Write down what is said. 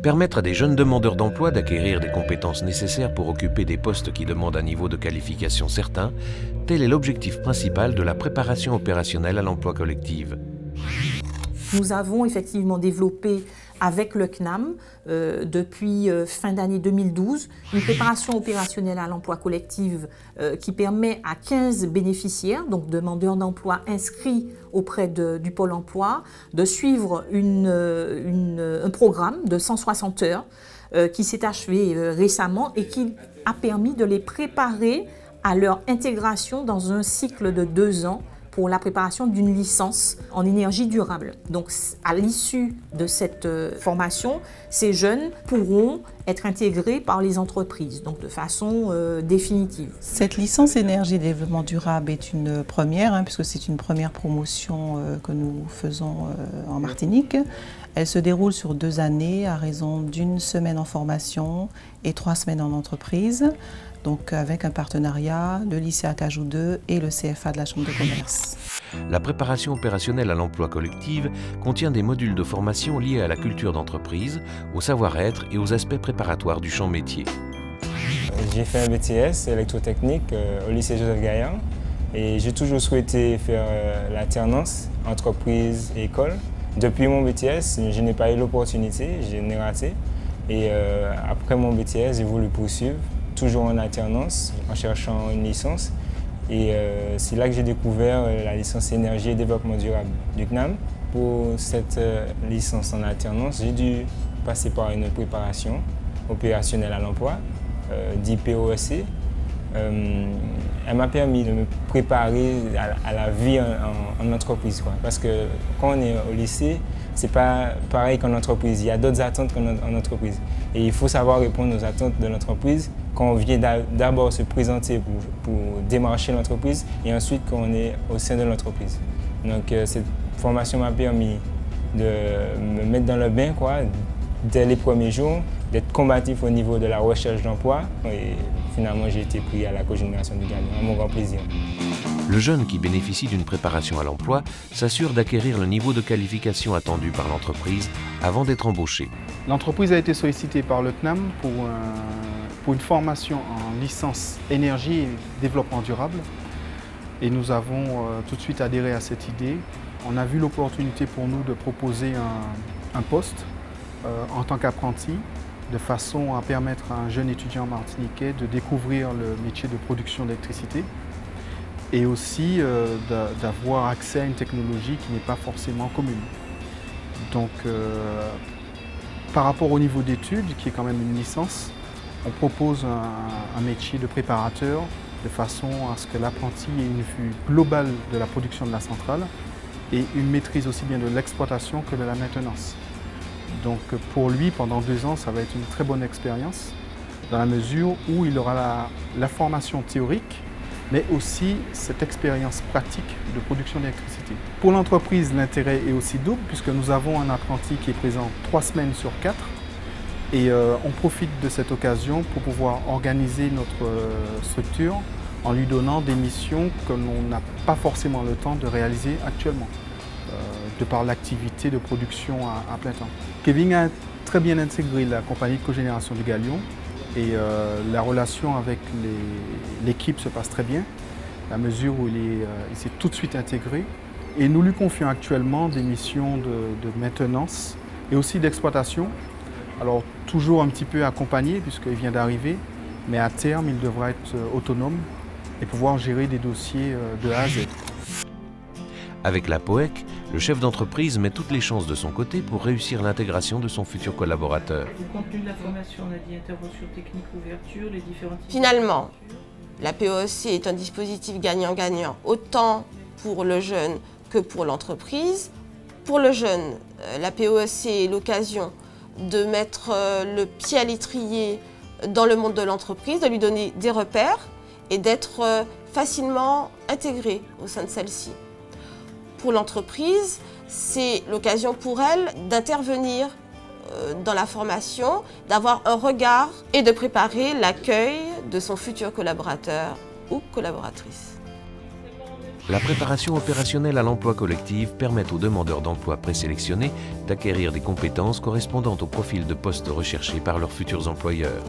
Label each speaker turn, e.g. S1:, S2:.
S1: Permettre à des jeunes demandeurs d'emploi d'acquérir des compétences nécessaires pour occuper des postes qui demandent un niveau de qualification certain, tel est l'objectif principal de la préparation opérationnelle à l'emploi collective.
S2: Nous avons effectivement développé avec le CNAM, depuis fin d'année 2012, une préparation opérationnelle à l'emploi collectif qui permet à 15 bénéficiaires, donc demandeurs d'emploi inscrits auprès du Pôle emploi, de suivre un programme de 160 heures qui s'est achevé récemment et qui a permis de les préparer à leur intégration dans un cycle de 2 ans pour la préparation d'une licence en énergie durable. Donc, à l'issue de cette formation, ces jeunes pourront être intégrés par les entreprises, donc de façon définitive.
S3: Cette licence énergie et développement durable est une première, puisque c'est une première promotion que nous faisons en Martinique. Elle se déroule sur 2 années à raison d'1 semaine en formation et 3 semaines en entreprise. Donc avec un partenariat de lycée Acajou 2 et le CFA de la Chambre de commerce.
S1: La préparation opérationnelle à l'emploi collectif contient des modules de formation liés à la culture d'entreprise, au savoir-être et aux aspects préparatoires du champ métier.
S4: J'ai fait un BTS électrotechnique au lycée Joseph Gaillard et j'ai toujours souhaité faire l'alternance entreprise et école. Depuis mon BTS, je n'ai pas eu l'opportunité, je l'ai raté. Et après mon BTS, j'ai voulu poursuivre, toujours en alternance, en cherchant une licence. Et c'est là que j'ai découvert la licence énergie et développement durable du CNAM. Pour cette licence en alternance, j'ai dû passer par une préparation opérationnelle à l'emploi, dit POSC. Elle m'a permis de me préparer à la vie en entreprise, quoi. Parce que quand on est au lycée, c'est pas pareil qu'en entreprise. Il y a d'autres attentes qu'en entreprise. Et il faut savoir répondre aux attentes de l'entreprise quand on vient d'abord se présenter pour démarcher l'entreprise et ensuite quand on est au sein de l'entreprise. Donc cette formation m'a permis de me mettre dans le bain, quoi, dès les premiers jours, d'être combatif au niveau de la recherche d'emploi. Et finalement, j'ai été pris à la cogénération du Galion, à mon grand plaisir.
S1: Le jeune qui bénéficie d'une préparation à l'emploi s'assure d'acquérir le niveau de qualification attendu par l'entreprise avant d'être embauché.
S5: L'entreprise a été sollicitée par le CNAM pour une formation en licence énergie et développement durable. Et nous avons tout de suite adhéré à cette idée. On a vu l'opportunité pour nous de proposer un poste en tant qu'apprenti, de façon à permettre à un jeune étudiant martiniquais de découvrir le métier de production d'électricité et aussi d'avoir accès à une technologie qui n'est pas forcément commune. Donc, par rapport au niveau d'études, qui est quand même une licence, on propose un métier de préparateur de façon à ce que l'apprenti ait une vue globale de la production de la centrale et une maîtrise aussi bien de l'exploitation que de la maintenance. Donc pour lui, pendant 2 ans, ça va être une très bonne expérience dans la mesure où il aura la formation théorique, mais aussi cette expérience pratique de production d'électricité. Pour l'entreprise, l'intérêt est aussi double puisque nous avons un apprenti qui est présent 3 semaines sur 4 et on profite de cette occasion pour pouvoir organiser notre structure en lui donnant des missions que l'on n'a pas forcément le temps de réaliser actuellement, de par l'activité de production à plein temps. Kevin a très bien intégré la compagnie de cogénération du Galion et la relation avec l'équipe se passe très bien, à mesure où il s'est tout de suite intégré. Et nous lui confions actuellement des missions de maintenance et aussi d'exploitation. Alors toujours un petit peu accompagné puisqu'il vient d'arriver, mais à terme il devra être autonome et pouvoir gérer des dossiers de A à Z.
S1: Avec la POEC, le chef d'entreprise met toutes les chances de son côté pour réussir l'intégration de son futur collaborateur.
S6: Le contenu de la formation, on a dit intervention technique, ouverture, les différents types.
S7: Finalement, la POEC est un dispositif gagnant-gagnant, autant pour le jeune que pour l'entreprise. Pour le jeune, la POEC est l'occasion de mettre le pied à l'étrier dans le monde de l'entreprise, de lui donner des repères et d'être facilement intégré au sein de celle-ci. Pour l'entreprise, c'est l'occasion pour elle d'intervenir dans la formation, d'avoir un regard et de préparer l'accueil de son futur collaborateur ou collaboratrice.
S1: La préparation opérationnelle à l'emploi collectif permet aux demandeurs d'emploi présélectionnés d'acquérir des compétences correspondant au profil de poste recherché par leurs futurs employeurs.